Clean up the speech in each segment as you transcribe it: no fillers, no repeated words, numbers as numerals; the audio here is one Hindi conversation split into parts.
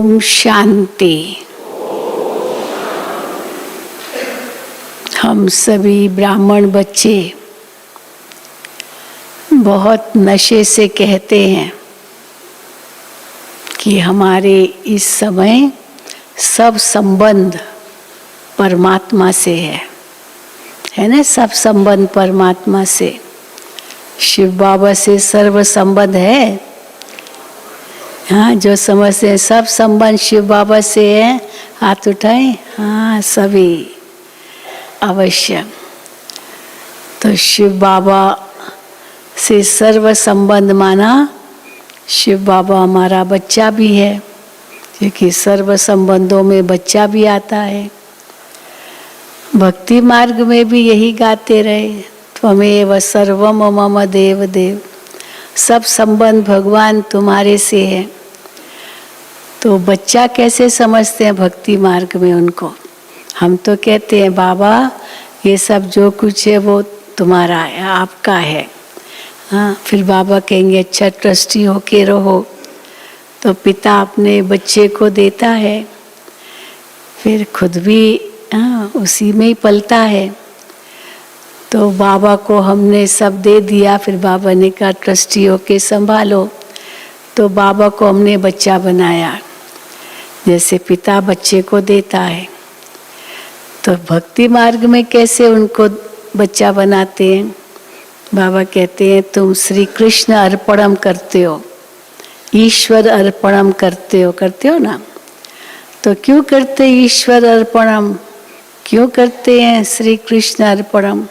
ओम शांति। हम सभी ब्राह्मण बच्चे बहुत नशे से कहते हैं कि हमारे इस समय सब संबंध परमात्मा से है ना। सब संबंध परमात्मा से, शिव बाबा से सर्व संबंध है। हाँ, जो समझते हैं सब संबंध शिव बाबा से है, हाथ उठाएं। हाँ, सभी अवश्य। तो शिव बाबा से सर्व संबंध माना, शिव बाबा हमारा बच्चा भी है, क्योंकि सर्व संबंधों में बच्चा भी आता है। भक्ति मार्ग में भी यही गाते रहे, त्वमेव सर्वम मम देव देव। सब संबंध भगवान तुम्हारे से है। तो बच्चा कैसे समझते हैं भक्ति मार्ग में उनको? हम तो कहते हैं बाबा ये सब जो कुछ है वो तुम्हारा है, आपका है। हाँ, फिर बाबा कहेंगे अच्छा ट्रस्टी होके रहो। तो पिता अपने बच्चे को देता है, फिर खुद भी उसी में ही पलता है। तो बाबा को हमने सब दे दिया, फिर बाबा ने कहा ट्रस्टी होके संभालो। तो बाबा को हमने बच्चा बनाया, जैसे पिता बच्चे को देता है। तो भक्ति मार्ग में कैसे उनको बच्चा बनाते हैं? बाबा कहते हैं तुम श्री कृष्ण अर्पणम करते हो, ईश्वर अर्पणम करते हो ना। तो क्यों करते ईश्वर अर्पणम, क्यों करते हैं श्री कृष्ण अर्पणम?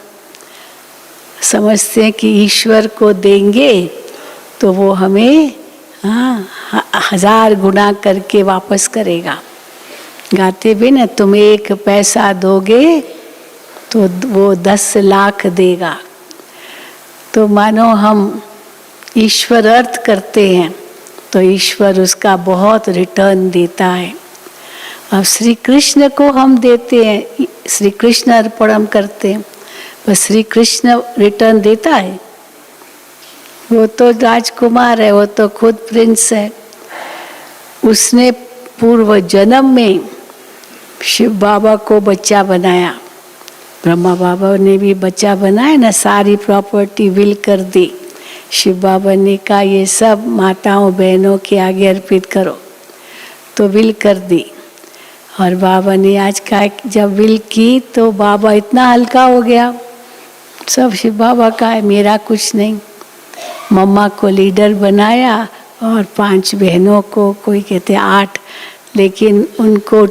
समझते हैं कि ईश्वर को देंगे तो वो हमें 1000 गुना करके वापस करेगा। गाते भी ना, तुम 1 पैसा दोगे तो वो 10 लाख देगा। तो मानो हम ईश्वर अर्थ करते हैं तो ईश्वर उसका बहुत रिटर्न देता है। अब श्री कृष्ण को हम देते हैं, श्री कृष्ण अर्पणम करते हैं, बस श्री कृष्ण रिटर्न देता है? वो तो राजकुमार है, वो तो खुद प्रिंस है। उसने पूर्व जन्म में शिव बाबा को बच्चा बनाया, ब्रह्मा बाबा ने भी बच्चा बनाया ना। सारी प्रॉपर्टी विल कर दी। शिव बाबा ने कहा ये सब माताओं बहनों के आगे अर्पित करो, तो विल कर दी। और बाबा ने आज कहा जब विल की तो बाबा इतना हल्का हो गया, सब शिव बाबा का है, मेरा कुछ नहीं। मम्मा को लीडर बनाया और 5 बहनों को, कोई कहते 8, लेकिन उनको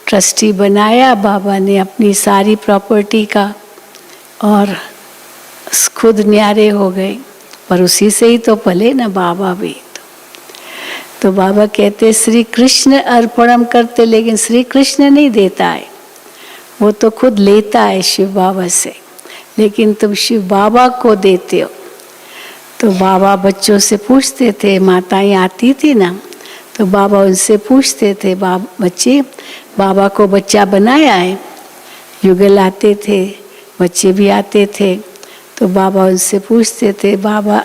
ट्रस्टी बनाया बाबा ने अपनी सारी प्रॉपर्टी का, और खुद न्यारे हो गए। पर उसी से ही तो पले ना बाबा भी। तो बाबा कहते श्री कृष्ण अर्पणम करते, लेकिन श्री कृष्ण नहीं देता है, वो तो खुद लेता है शिव बाबा से, लेकिन तुम शिव बाबा को देते हो। तो बाबा बच्चों से पूछते थे, माताएं आती थी ना, तो बाबा उनसे पूछते थे बच्चे बाबा को बच्चा बनाया है? युगल आते थे, बच्चे भी आते थे। तो बाबा उनसे पूछते थे बाबा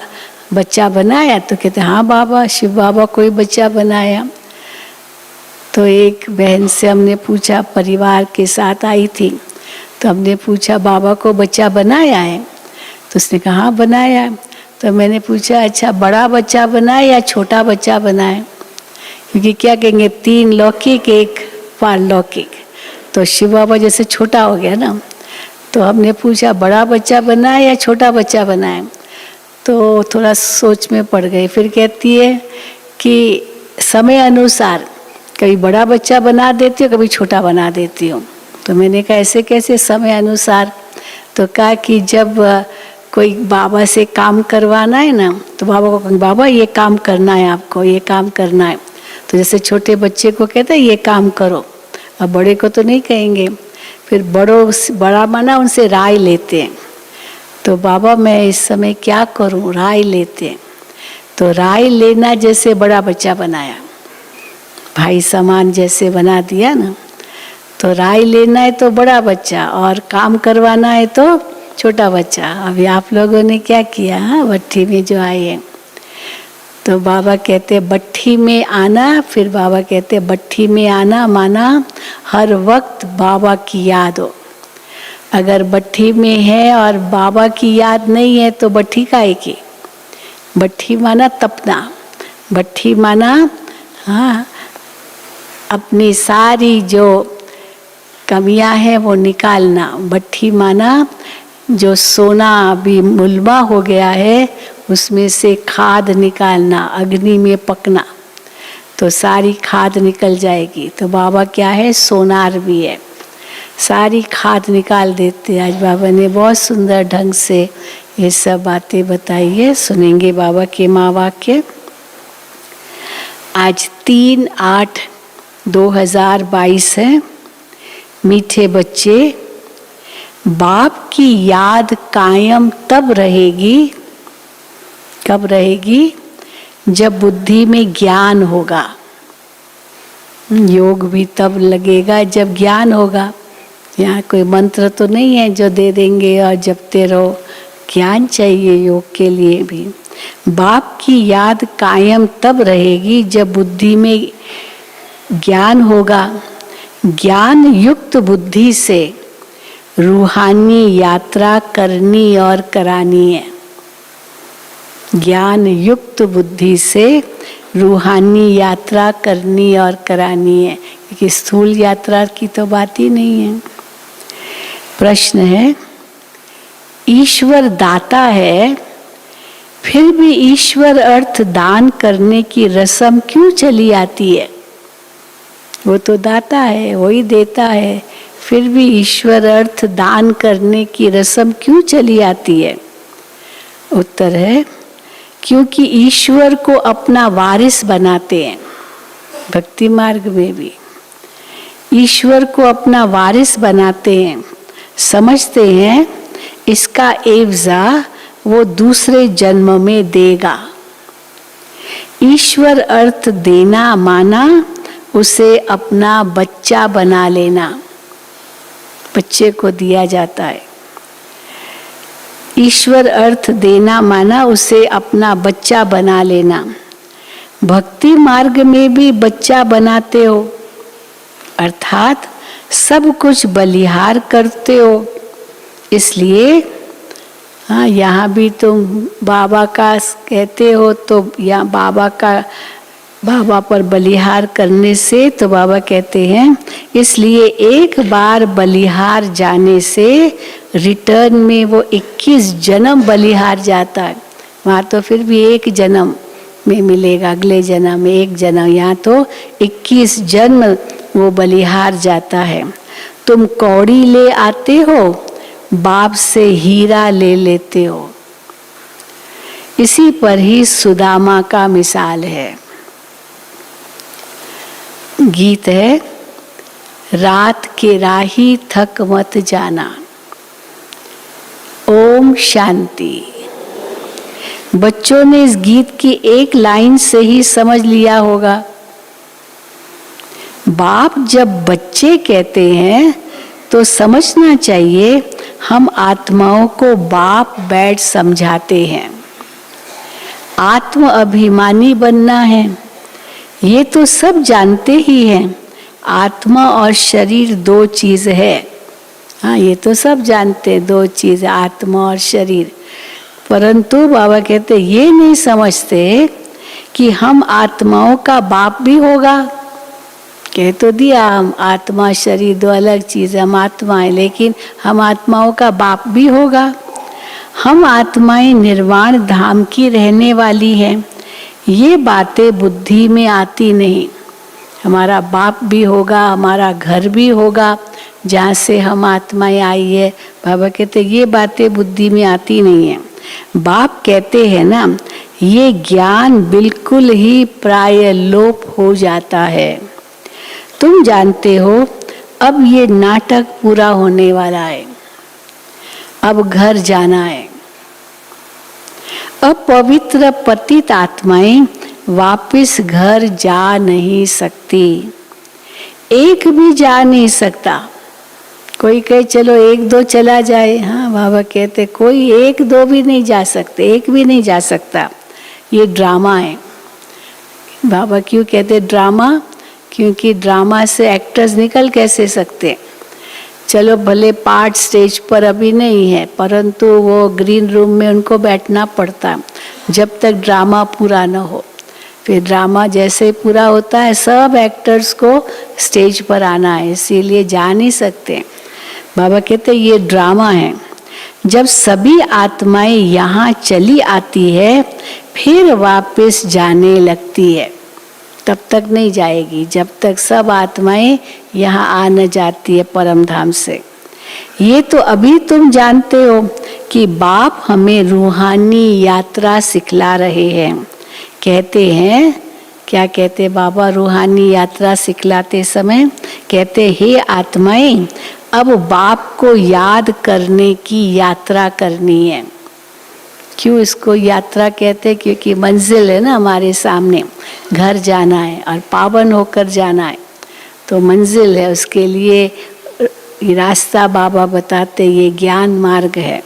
बच्चा बनाया? तो कहते हाँ बाबा, शिव बाबा कोई बच्चा बनाया। तो एक बहन से हमने पूछा, परिवार के साथ आई थी, तो हमने पूछा बाबा को बच्चा बनाया है? तो उसने कहा हाँ बनाया है। तो मैंने पूछा अच्छा बड़ा बच्चा बनाया या छोटा बच्चा बनाया? क्योंकि क्या कहेंगे 3 लौकिक 1 पारलौकिक, तो शिव बाबा जैसे छोटा हो गया ना। तो हमने पूछा बड़ा बच्चा बनाया या छोटा बच्चा बनाया? तो थोड़ा सोच में पड़ गई। फिर कहती है कि समय अनुसार कभी बड़ा बच्चा बना देती हूँ, कभी छोटा बना देती हूँ। तो मैंने कहा ऐसे कैसे समय अनुसार? तो कहा कि जब कोई बाबा से काम करवाना है ना, तो बाबा को कहेंगे बाबा ये काम करना है, आपको ये काम करना है। तो जैसे छोटे बच्चे को कहते हैं ये काम करो, अब बड़े को तो नहीं कहेंगे। फिर बड़ा माना उनसे राय लेते हैं। तो बाबा मैं इस समय क्या करूं, राय लेते हैं। तो राय लेना जैसे बड़ा बच्चा बनाया, भाई समान जैसे बना दिया ना। तो राय लेना है तो बड़ा बच्चा, और काम करवाना है तो छोटा बच्चा। अभी आप लोगों ने क्या किया? हाँ, भट्टी में जो आए हैं तो बाबा कहते बट्ठी में आना, फिर बाबा कहते बट्ठी में आना माना हर वक्त बाबा की याद हो। अगर बट्ठी में है और बाबा की याद नहीं है तो बट्ठी काहे की? बट्ठी माना तपना, बट्ठी माना हाँ अपनी सारी जो कमियां हैं वो निकालना। बट्ठी माना जो सोना अभी मुलमा हो गया है उसमें से खाद निकालना, अग्नि में पकना तो सारी खाद निकल जाएगी। तो बाबा क्या है? सोनार भी है, सारी खाद निकाल देते। आज बाबा ने बहुत सुंदर ढंग से ये सब बातें बताई है, सुनेंगे बाबा के महावाक्य। आज 3/8/2022 है। मीठे बच्चे, बाप की याद कायम तब रहेगी, कब रहेगी? जब बुद्धि में ज्ञान होगा। योग भी तब लगेगा जब ज्ञान होगा। यहाँ कोई मंत्र तो नहीं है जो दे देंगे और जपते रहो, ज्ञान चाहिए योग के लिए भी। बाप की याद कायम तब रहेगी जब बुद्धि में ज्ञान होगा। ज्ञान युक्त बुद्धि से रूहानी यात्रा करनी और करानी है। ज्ञान युक्त बुद्धि से रूहानी यात्रा करनी और करानी है, क्योंकि स्थूल यात्रा की तो बात ही नहीं है। प्रश्न है, ईश्वर दाता है, फिर भी ईश्वर अर्थ दान करने की रस्म क्यों चली आती है? वो तो दाता है, वही देता है, फिर भी ईश्वर अर्थ दान करने की रस्म क्यों चली आती है? उत्तर है, क्योंकि ईश्वर को अपना वारिस बनाते हैं। भक्ति मार्ग में भी ईश्वर को अपना वारिस बनाते हैं, समझते हैं इसका एवजा वो दूसरे जन्म में देगा। ईश्वर अर्थ देना माना उसे अपना बच्चा बना लेना, बच्चे को दिया जाता है। ईश्वर अर्थ देना माना उसे अपना बच्चा बना लेना। भक्ति मार्ग में भी बच्चा बनाते हो, अर्थात सब कुछ बलिहार करते हो। इसलिए हाँ, यहाँ भी तुम बाबा का कहते हो तो यहाँ बाबा पर बलिहार करने से तो बाबा कहते हैं इसलिए एक बार बलिहार जाने से रिटर्न में वो 21 जन्म बलिहार जाता है। वहाँ तो फिर भी एक जन्म में मिलेगा, अगले जन्म में एक जन्म, यहाँ तो 21 जन्म वो बलिहार जाता है। तुम कौड़ी ले आते हो, बाप से हीरा ले लेते हो। इसी पर ही सुदामा का मिसाल है। गीत है, रात के राही थक मत जाना। ओम शांति। बच्चों ने इस गीत की एक लाइन से ही समझ लिया होगा। बाप जब बच्चे कहते हैं तो समझना चाहिए हम आत्माओं को बाप बैठ समझाते हैं। आत्म अभिमानी बनना है, ये तो सब जानते ही हैं। आत्मा और शरीर दो चीज है। हाँ, ये तो सब जानते हैं, दो चीज, आत्मा और शरीर। परंतु बाबा कहते ये नहीं समझते कि हम आत्माओं का बाप भी होगा। कह तो दिया हम आत्मा शरीर दो अलग चीज है, हम आत्मा है, लेकिन हम आत्माओं का बाप भी होगा। हम आत्माएं निर्वाण धाम की रहने वाली हैं। ये बातें बुद्धि में आती नहीं। हमारा बाप भी होगा, हमारा घर भी होगा जहाँ से हम आत्माएं आई है। बाबा कहते ये बातें बुद्धि में आती नहीं है। बाप कहते हैं ना, ये ज्ञान बिल्कुल ही प्राय लोप हो जाता है। तुम जानते हो अब ये नाटक पूरा होने वाला है, अब घर जाना है। अब पवित्र पतित आत्माएं वापस घर जा नहीं सकती, एक भी जा नहीं सकता। कोई कहे चलो एक दो चला जाए, हाँ बाबा कहते कोई एक दो भी नहीं जा सकते, एक भी नहीं जा सकता। ये ड्रामा है। बाबा क्यों कहते ड्रामा? क्योंकि ड्रामा से एक्टर्स निकल कैसे सकते? चलो भले पार्ट स्टेज पर अभी नहीं है, परंतु वो ग्रीन रूम में उनको बैठना पड़ता जब तक ड्रामा पूरा न हो। फिर ड्रामा जैसे पूरा होता है सब एक्टर्स को स्टेज पर आना है, इसीलिए जा नहीं सकते। बाबा कहते ये ड्रामा है। जब सभी आत्माएं यहाँ चली आती है फिर वापस जाने लगती है, तब तक नहीं जाएगी जब तक सब आत्माएं यहाँ आ न जाती है परम धाम से। ये तो अभी तुम जानते हो कि बाप हमें रूहानी यात्रा सिखला रहे हैं। कहते हैं, क्या कहते बाबा रूहानी यात्रा सिखलाते समय? कहते हे आत्माएं, अब बाप को याद करने की यात्रा करनी है। क्यों इसको यात्रा कहते? क्योंकि मंजिल है ना हमारे सामने, घर जाना है और पावन होकर जाना है, तो मंजिल है। उसके लिए रास्ता बाबा बताते, ये ज्ञान मार्ग है।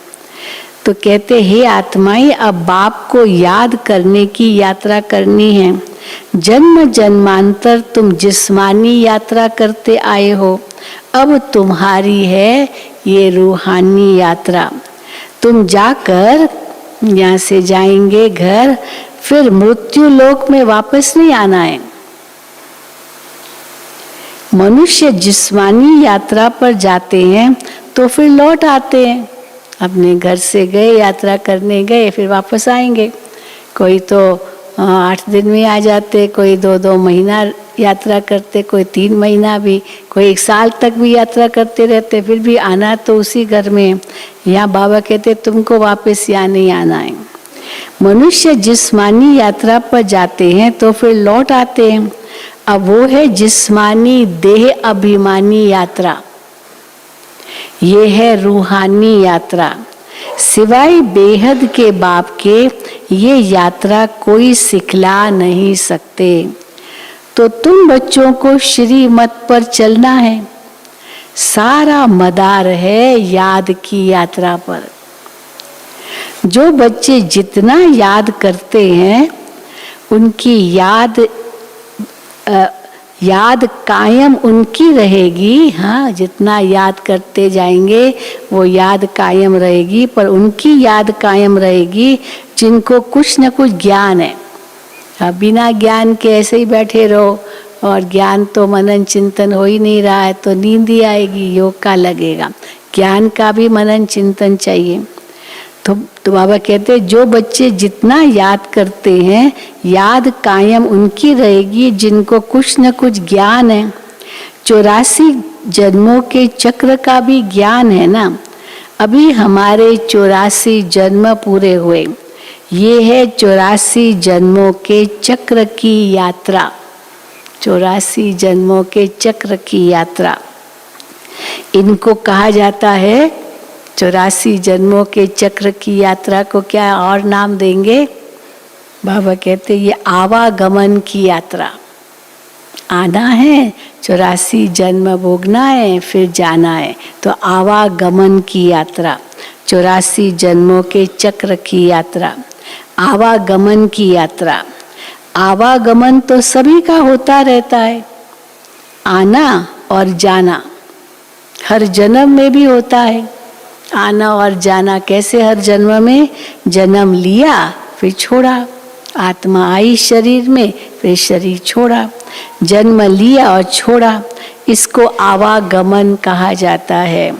तो कहते हे आत्माएं, अब बाप को याद करने की यात्रा करनी है। जन्म जन्मांतर तुम जिस्मानी यात्रा करते आए हो, अब तुम्हारी है ये रूहानी यात्रा। तुम जाकर यहाँ से जाएंगे घर, फिर मृत्यु लोक में वापस नहीं आना है। मनुष्य जिस्मानी यात्रा पर जाते हैं तो फिर लौट आते हैं, अपने घर से गए यात्रा करने गए फिर वापस आएंगे। कोई तो 8 दिन में आ जाते, कोई 2-2 महीना यात्रा करते, कोई 3 महीना भी, कोई 1 साल तक भी यात्रा करते रहते, फिर भी आना तो उसी घर में। यहाँ बाबा कहते तुमको वापस यहाँ नहीं आना है। मनुष्य जिस्मानी यात्रा पर जाते हैं तो फिर लौट आते हैं। अब वो है जिस्मानी देह अभिमानी यात्रा, ये है रूहानी यात्रा। सिवाय बेहद के बाप के ये यात्रा कोई सिखला नहीं सकते। तो तुम बच्चों को श्रीमत पर चलना है, सारा मदार है याद की यात्रा पर। जो बच्चे जितना याद करते हैं उनकी याद कायम उनकी रहेगी। हाँ, जितना याद करते जाएंगे वो याद कायम रहेगी, पर उनकी याद कायम रहेगी जिनको कुछ न कुछ ज्ञान है। अब बिना ज्ञान के ऐसे ही बैठे रहो और ज्ञान तो मनन चिंतन हो ही नहीं रहा है, तो नींद ही आएगी, योग का लगेगा। ज्ञान का भी मनन चिंतन चाहिए। तो बाबा कहते जो बच्चे जितना याद करते हैं याद कायम उनकी रहेगी जिनको कुछ न कुछ ज्ञान है। 84 जन्मों के चक्र का भी ज्ञान है ना। अभी हमारे 84 जन्म पूरे हुए, ये है 84 जन्मों के चक्र की यात्रा। 84 जन्मों के चक्र की यात्रा इनको कहा जाता है। 84 जन्मों के चक्र की यात्रा को क्या और नाम देंगे? बाबा कहते ये आवागमन की यात्रा। आना है, 84 जन्म भोगना है, फिर जाना है, तो आवागमन की यात्रा। 84 जन्मों के चक्र की यात्रा, आवागमन की यात्रा। आवागमन तो सभी का होता रहता है, आना और जाना हर जन्म में भी होता है। आना और जाना कैसे? हर जन्म में जन्म लिया फिर छोड़ा, आत्मा आई शरीर में फिर शरीर छोड़ा, जन्म लिया और छोड़ा, इसको आवागमन कहा जाता है।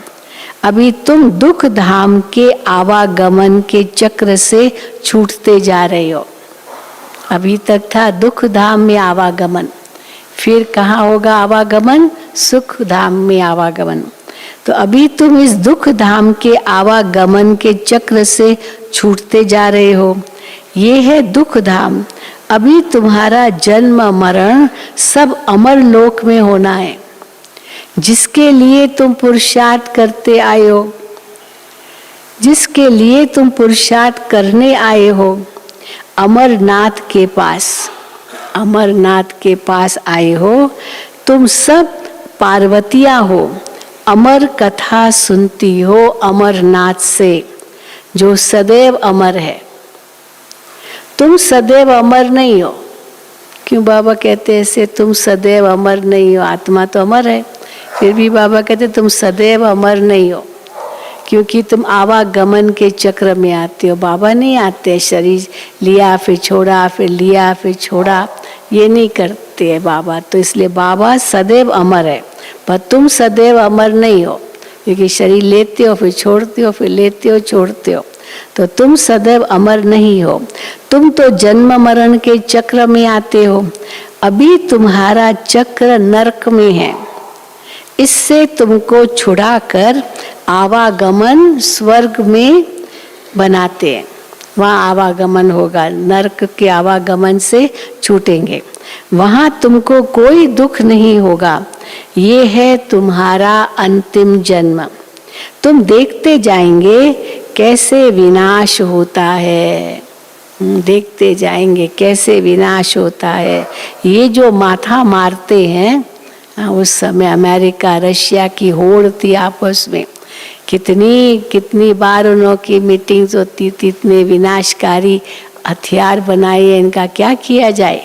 अभी तुम दुख धाम के आवागमन के चक्र से छूटते जा रहे हो। अभी तक था दुख धाम में आवागमन, फिर कहाँ होगा आवागमन? सुख धाम में आवागमन। तो अभी तुम इस दुख धाम के आवागमन के चक्र से छूटते जा रहे हो। ये है दुख धाम। अभी तुम्हारा जन्म मरण सब अमर लोक में होना है, जिसके लिए तुम पुरुषार्थ करते आए हो, जिसके लिए तुम पुरुषार्थ करने आए हो। अमरनाथ के पास, अमरनाथ के पास आए हो। तुम सब पार्वतियां हो, अमर कथा सुनती हो अमरनाथ से, जो सदैव अमर है। तुम सदैव अमर नहीं हो, क्यों बाबा कहते ऐसे? तुम सदैव अमर नहीं हो। आत्मा तो अमर है, फिर भी बाबा कहते तुम सदैव अमर नहीं हो, क्योंकि तुम आवागमन के चक्र में आते हो। बाबा नहीं आते शरीर लिया फिर छोड़ा, फिर लिया फिर छोड़ा, ये नहीं करते हैं बाबा। तो इसलिए बाबा सदैव अमर है, पर तुम सदैव अमर नहीं हो, क्योंकि शरीर लेते हो फिर छोड़ते हो, फिर लेते हो छोड़ते हो, तो तुम सदैव अमर नहीं हो। तुम तो जन्म मरण के चक्र में आते हो। अभी तुम्हारा चक्र नरक में है, इससे तुमको छुड़ाकर आवागमन स्वर्ग में बनाते हैं। वहाँ आवागमन होगा, नरक के आवागमन से छूटेंगे, वहाँ तुमको कोई दुख नहीं होगा। ये है तुम्हारा अंतिम जन्म। तुम देखते जाएंगे कैसे विनाश होता है, देखते जाएंगे कैसे विनाश होता है। ये जो माथा मारते हैं, उस समय अमेरिका रशिया की होड़ थी आपस में, कितनी बार उन्हों की मीटिंग्स होती थी, इतने विनाशकारी हथियार बनाए। इनका क्या किया जाए?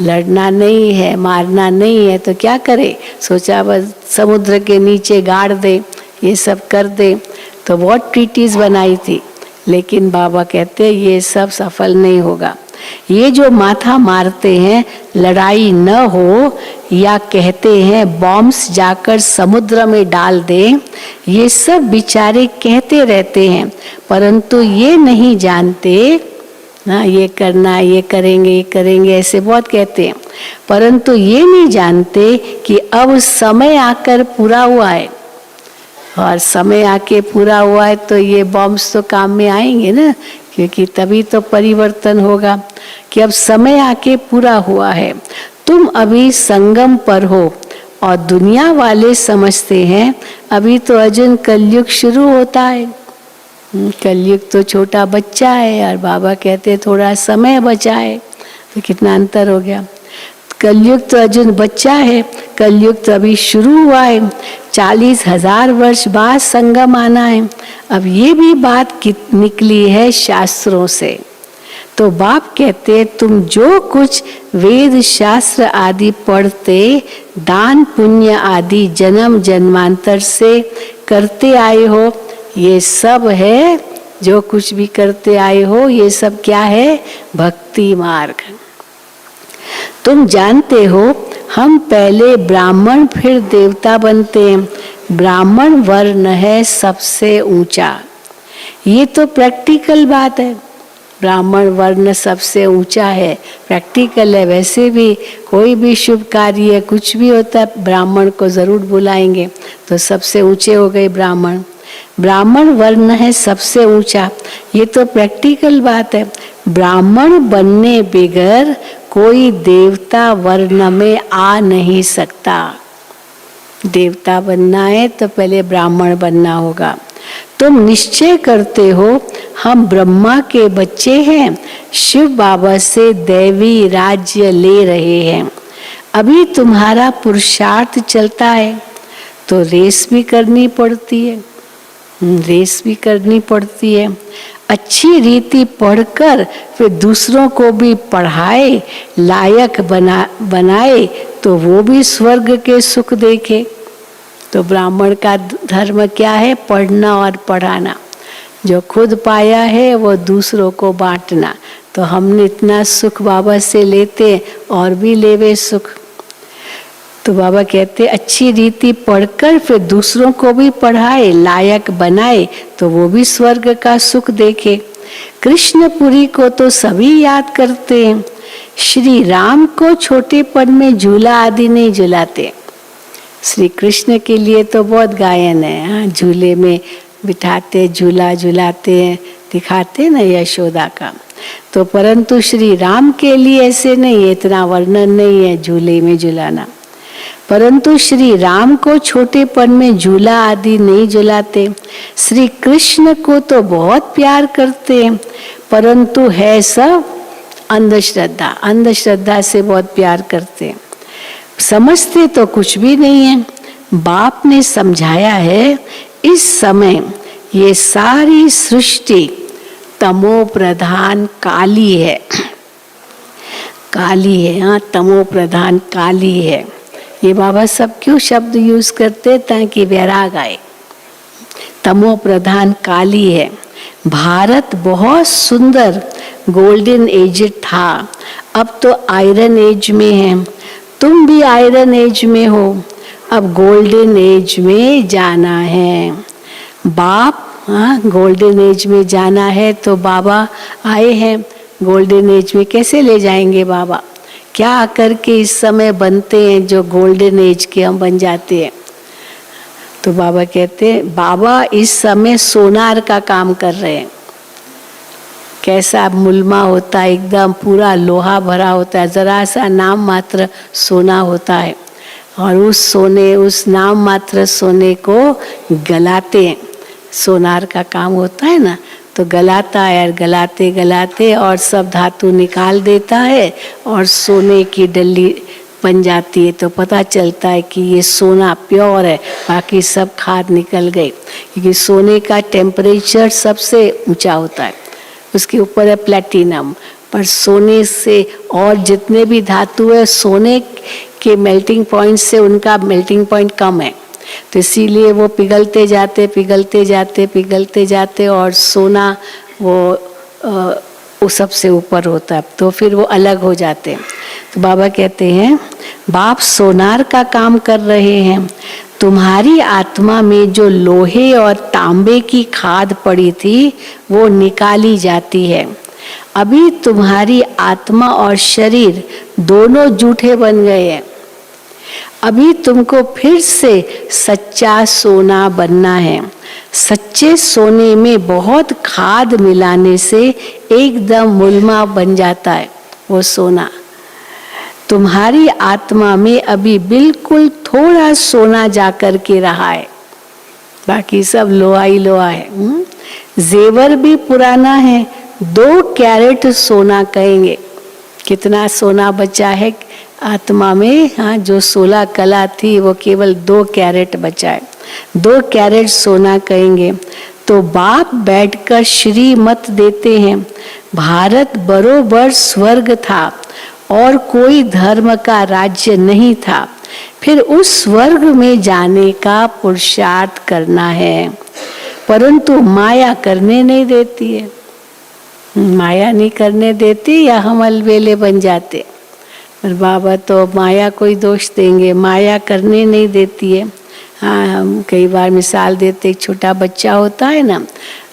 लड़ना नहीं है, मारना नहीं है, तो क्या करे? सोचा बस समुद्र के नीचे गाड़ दे, ये सब कर दे। तो बहुत ट्रीटीज बनाई थी, लेकिन बाबा कहते ये सब सफल नहीं होगा। ये जो माथा मारते हैं लड़ाई न हो, या कहते हैं बॉम्ब्स जाकर समुद्र में डाल दें, ये सब बेचारे कहते रहते हैं, परंतु ये नहीं जानते ना, ये करना, ये करेंगे ऐसे बहुत कहते हैं, परंतु ये नहीं जानते कि अब समय आकर पूरा हुआ है। और समय आके पूरा हुआ है तो ये बॉम्ब्स तो काम में आएंगे ना, क्योंकि तभी तो परिवर्तन होगा कि अब समय आके पूरा हुआ है। तुम अभी संगम पर हो और दुनिया वाले समझते हैं अभी तो अर्जुन कलयुग शुरू होता है, कलयुग तो छोटा बच्चा है, और बाबा कहते थोड़ा समय बचा है। तो कितना अंतर हो गया। कलयुग तो अर्जुन बच्चा है, कलयुग तो अभी शुरू हुआ है, 40,000 वर्ष बाद संगम आना है। अब ये भी बात निकली है शास्त्रों से। तो बाप कहते तुम जो कुछ वेद शास्त्र आदि पढ़ते, दान पुण्य आदि जन्म जन्मांतर से करते आए हो, ये सब है, जो कुछ भी करते आए हो ये सब क्या है? भक्ति मार्ग। तुम जानते हो हम पहले ब्राह्मण फिर देवता बनते हैं। ब्राह्मण वर्ण है सबसे ऊंचा, ये तो प्रैक्टिकल बात है। ब्राह्मण वर्ण सबसे ऊंचा है, प्रैक्टिकल है। वैसे भी कोई भी शुभ कार्य कुछ भी होता है ब्राह्मण को जरूर बुलाएंगे, तो सबसे ऊंचे हो गए ब्राह्मण। ब्राह्मण वर्ण है सबसे ऊंचा, ये तो प्रैक्टिकल बात है। ब्राह्मण बनने बगैर कोई देवता वर्ण में आ नहीं सकता। देवता बनना है तो पहले ब्राह्मण बनना होगा। तुम निश्चय करते हो हम ब्रह्मा के बच्चे हैं, शिव बाबा से दैवी राज्य ले रहे हैं। अभी तुम्हारा पुरुषार्थ चलता है, तो रेस भी करनी पड़ती है, रेस भी करनी पड़ती है। अच्छी रीति पढ़कर फिर दूसरों को भी पढ़ाए, लायक बनाए, तो वो भी स्वर्ग के सुख देखे। तो ब्राह्मण का धर्म क्या है? पढ़ना और पढ़ाना। जो खुद पाया है वो दूसरों को बांटना। तो हमने इतना सुख बाबा से लेते और भी लेवे सुख। तो बाबा कहते अच्छी रीति पढ़कर फिर दूसरों को भी पढ़ाए, लायक बनाए, तो वो भी स्वर्ग का सुख देखे। कृष्णपुरी को तो सभी याद करते हैं, श्री राम को छोटेपन में झूला आदि नहीं झुलाते। श्री कृष्ण के लिए तो बहुत गायन है, झूले में बिठाते, झूला झुलाते हैं, दिखाते ना यशोदा का। तो परंतु श्री राम के लिए ऐसे नहीं है, इतना वर्णन नहीं है झूले में झुलाना। परंतु श्री राम को छोटेपन में झूला आदि नहीं झुलाते। श्री कृष्ण को तो बहुत प्यार करते हैं, परंतु है सब अंधश्रद्धा, अंधश्रद्धा से बहुत प्यार करते हैं। समझते तो कुछ भी नहीं है। बाप ने समझाया है इस समय ये सारी सृष्टि तमो प्रधान काली है। काली है। हाँ, तमो प्रधान काली है। ये बाबा सब क्यों शब्द यूज करते, ताकि वैराग आए। तमो प्रधान काली है। भारत बहुत सुंदर गोल्डन एज था, अब तो आयरन एज में है। तुम भी आयरन एज में हो, अब गोल्डन एज में जाना है। बाप, हाँ, गोल्डन एज में जाना है तो बाबा आए हैं। गोल्डन एज में कैसे ले जाएंगे बाबा? क्या करके इस समय बनते हैं जो गोल्डन एज के हम बन जाते हैं? तो बाबा कहते हैं, बाबा इस समय सोनार का काम कर रहे हैं। कैसा मुलमा होता है, एकदम पूरा लोहा भरा होता है, जरा सा नाम मात्र सोना होता है, और उस सोने, उस नाम मात्र सोने को गलाते हैं। सोनार का काम होता है ना, तो गलाता है, और गलाते गलाते और सब धातु निकाल देता है, और सोने की डली बन जाती है। तो पता चलता है कि ये सोना प्योर है, बाकी सब खाद निकल गई। क्योंकि सोने का टेम्परेचर सबसे ऊंचा होता है, उसके ऊपर है प्लेटिनम। पर सोने से और जितने भी धातु है, सोने के मेल्टिंग पॉइंट से उनका मेल्टिंग पॉइंट कम है, तो इसीलिए वो पिघलते जाते पिघलते जाते पिघलते जाते, और सोना वो सबसे ऊपर होता है, तो फिर वो अलग हो जाते हैं। तो बाबा कहते हैं, बाप सोनार का काम कर रहे हैं। तुम्हारी आत्मा में जो लोहे और तांबे की खाद पड़ी थी, वो निकाली जाती है। अभी तुम्हारी आत्मा और शरीर दोनों जूठे बन गए हैं। अभी तुमको फिर से सच्चा सोना बनना है। सच्चे सोने में बहुत खाद मिलाने से एकदम मुलमा बन जाता है वो सोना। तुम्हारी आत्मा में अभी बिल्कुल थोड़ा सोना जाकर के रहा है, बाकी सब लोहा ही लोहा है। जेवर भी पुराना है, 2 कैरेट सोना कहेंगे। कितना सोना बचा है आत्मा में? हाँ, जो 16 कला थी वो केवल 2 कैरेट बचा है, 2 कैरेट सोना कहेंगे। तो बाप बैठकर श्रीमत देते हैं, भारत बरोबर स्वर्ग था और कोई धर्म का राज्य नहीं था। फिर उस स्वर्ग में जाने का पुरुषार्थ करना है, परंतु माया करने नहीं देती है। माया नहीं करने देती, या हम अलबेले बन जाते। और बाबा तो माया कोई दोष देंगे, माया करने नहीं देती है। हाँ, हम कई बार मिसाल देते, एक छोटा बच्चा होता है ना,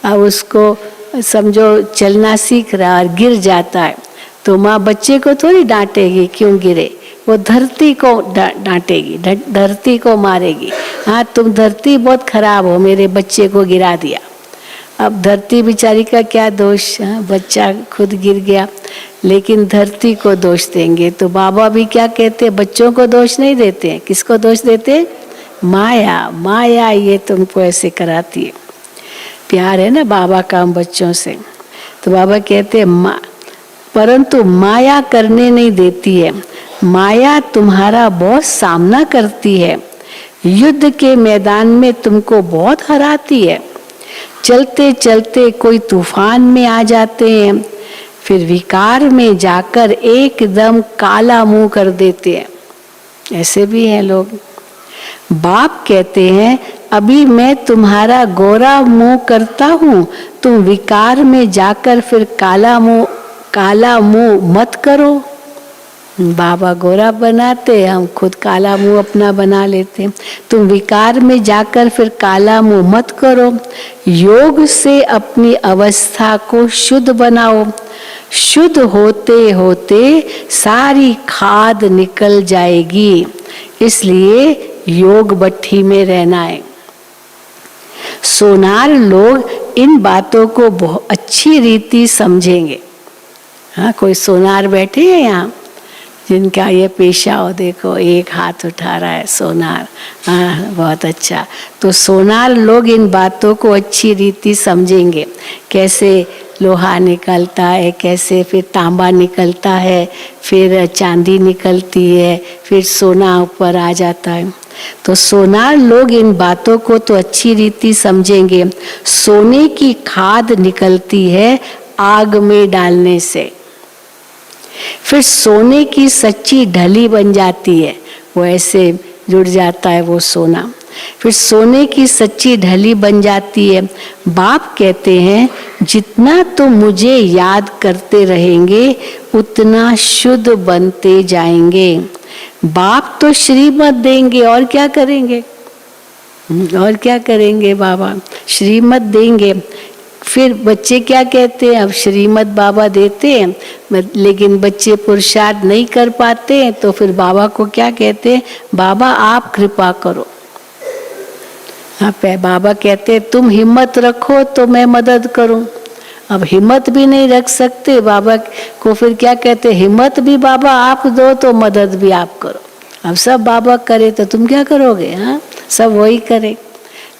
अब उसको समझो चलना सीख रहा और गिर जाता है, तो माँ बच्चे को थोड़ी डांटेगी क्यों गिरे, वो धरती को डांटेगी, धरती को मारेगी। हाँ, तुम धरती बहुत खराब हो, मेरे बच्चे को गिरा दिया। अब धरती बेचारी का क्या दोष? बच्चा खुद गिर गया, लेकिन धरती को दोष देंगे। तो बाबा भी क्या कहते हैं, बच्चों को दोष नहीं देते हैं। किसको दोष देते हैं? माया। माया ये तुमको ऐसे कराती है। प्यार है ना बाबा का हम बच्चों से। तो बाबा कहते हैं परंतु माया करने नहीं देती है। माया तुम्हारा बहुत सामना करती है, युद्ध के मैदान में तुमको बहुत हराती है। चलते चलते कोई तूफान में आ जाते हैं, फिर विकार में जाकर एकदम काला मुंह कर देते हैं। ऐसे भी हैं लोग। बाप कहते हैं, अभी मैं तुम्हारा गोरा मुंह करता हूँ, तुम विकार में जाकर फिर काला मुंह मत करो। बाबा गोरा बनाते, हम खुद काला मुंह अपना बना लेते। तुम विकार में जाकर फिर काला मुंह मत करो। योग से अपनी अवस्था को शुद्ध बनाओ। शुद्ध होते होते सारी खाद निकल जाएगी, इसलिए योग भट्ठी में रहना है। सोनार लोग इन बातों को बहुत अच्छी रीति समझेंगे। हाँ, कोई सोनार बैठे हैं यहाँ जिनका ये पेशा हो, देखो एक हाथ उठा रहा है सोनार। हाँ, बहुत अच्छा। तो सोनार लोग इन बातों को अच्छी रीति समझेंगे, कैसे लोहा निकलता है, कैसे फिर तांबा निकलता है, फिर चांदी निकलती है, फिर सोना ऊपर आ जाता है। तो सोनार लोग इन बातों को तो अच्छी रीति समझेंगे। सोने की खाद निकलती है आग में डालने से। फिर सोने की सच्ची ढली बन जाती है, वो ऐसे जुड़ जाता है वो सोना। फिर सोने की सच्ची ढली बन जाती है। बाप कहते हैं जितना तुम मुझे याद करते रहेंगे उतना शुद्ध बनते जाएंगे। बाप तो श्रीमत देंगे और क्या करेंगे, और क्या करेंगे बाबा, श्रीमत देंगे। फिर बच्चे क्या कहते हैं, अब श्रीमत बाबा देते हैं लेकिन बच्चे पुरुषार्थ नहीं कर पाते हैं, तो फिर बाबा को क्या कहते हैं, बाबा आप कृपा करो। बाबा कहते हैं तुम हिम्मत रखो तो मैं मदद करूं। अब हिम्मत भी नहीं रख सकते बाबा को, फिर क्या कहते हैं, हिम्मत भी बाबा आप दो तो मदद भी आप करो। अब सब बाबा करे तो तुम क्या करोगे, हाँ सब वही करे,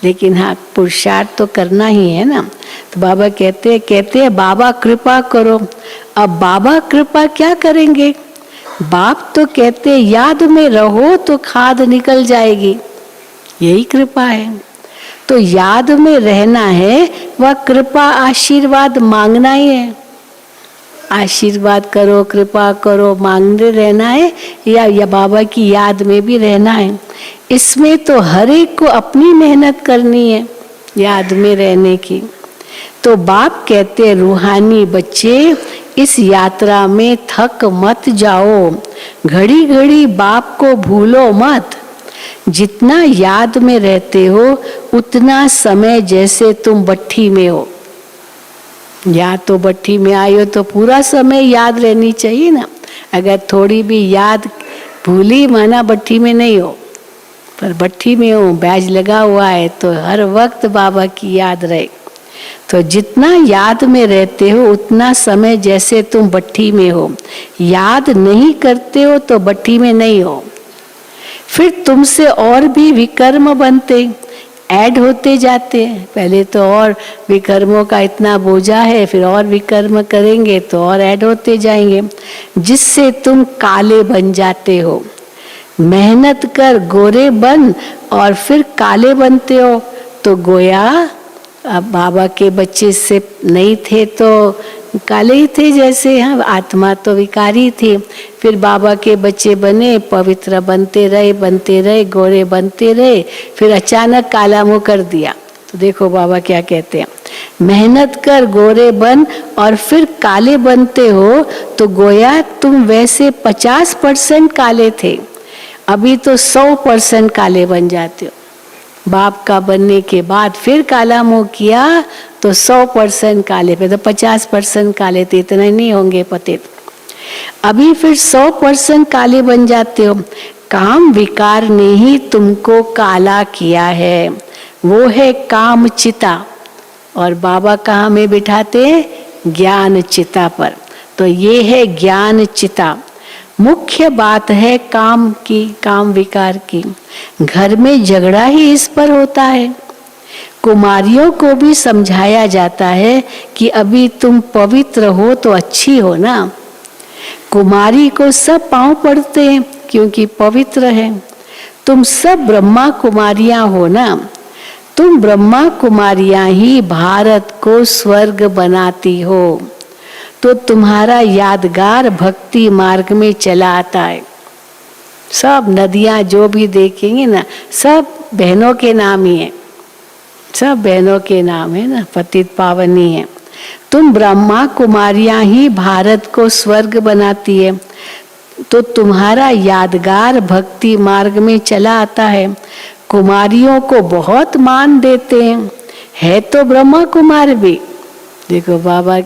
लेकिन हाँ पुरुषार्थ तो करना ही है ना। तो बाबा कहते हैं बाबा कृपा करो। अब बाबा कृपा क्या करेंगे, बाप तो कहते याद में रहो तो खाद निकल जाएगी, यही कृपा है। तो याद में रहना है, वह कृपा आशीर्वाद मांगना ही है। आशीर्वाद करो, कृपा करो, मांगते रहना है या बाबा की याद में भी रहना है। इसमें तो हर एक को अपनी मेहनत करनी है याद में रहने की। तो बाप कहते हैं रूहानी बच्चे इस यात्रा में थक मत जाओ, घड़ी घड़ी बाप को भूलो मत। जितना याद में रहते हो उतना समय जैसे तुम भट्ठी में हो, या तो भट्ठी में आए हो तो पूरा समय याद रहनी चाहिए ना। अगर थोड़ी भी याद भूली माना भट्ठी में नहीं हो, पर भट्ठी में हो, बैज लगा हुआ है तो हर वक्त बाबा की याद रहे। तो जितना याद में रहते हो उतना समय जैसे तुम भट्ठी में हो, याद नहीं करते हो तो भट्ठी में नहीं हो। फिर तुमसे और भी विकर्म बनते, ऐड होते जाते हैं। पहले तो और विकर्मों का इतना बोझा है, फिर और विकर्म करेंगे तो और ऐड होते जाएंगे, जिससे तुम काले बन जाते हो। मेहनत कर गोरे बन और फिर काले बनते हो। तो गोया अब बाबा के बच्चे से नहीं थे तो काले ही थे जैसे, हाँ आत्मा तो विकारी थी। फिर बाबा के बच्चे बने, पवित्र बनते रहे, गोरे बनते रहे, फिर अचानक काला मुंह कर दिया। तो देखो बाबा क्या कहते हैं, मेहनत कर गोरे बन और फिर काले बनते हो। तो गोया तुम वैसे 50% काले थे, अभी तो 100% काले बन जाते हो। बाप का बनने के बाद फिर काला मुंह किया तो 100% काले पे, तो 50% काले थे, इतने नहीं होंगे पतित। अभी फिर 100% काले बन जाते हो। काम विकार ने ही तुमको काला किया है, वो है काम चिता। और बाबा कहाँ में बिठाते हैं, ज्ञान चिता पर। तो ये है ज्ञान चिता। मुख्य बात है काम की, काम विकार की। घर में झगड़ा ही इस पर होता है। कुमारियों को भी समझाया जाता है कि अभी तुम पवित्र हो तो अच्छी हो ना। कुमारी को सब पांव पड़ते हैं क्योंकि पवित्र है। तुम सब ब्रह्मा कुमारियां हो ना। तुम ब्रह्मा कुमारियां ही भारत को स्वर्ग बनाती हो। तो तुम्हारा यादगार भक्ति मार्ग में चला आता है। सब नदियां जो भी देखेंगे ना, सब बहनों के नाम ही है, सब बहनों के नाम है ना, पतित पावनी है। तुम ब्रह्मा कुमारियां ही भारत को स्वर्ग बनाती है। तो तुम्हारा यादगार भक्ति मार्ग में चला आता है। कुमारियों को बहुत मान देते हैं, है तो ब्रह्मा कुमार भी। देखो बाबा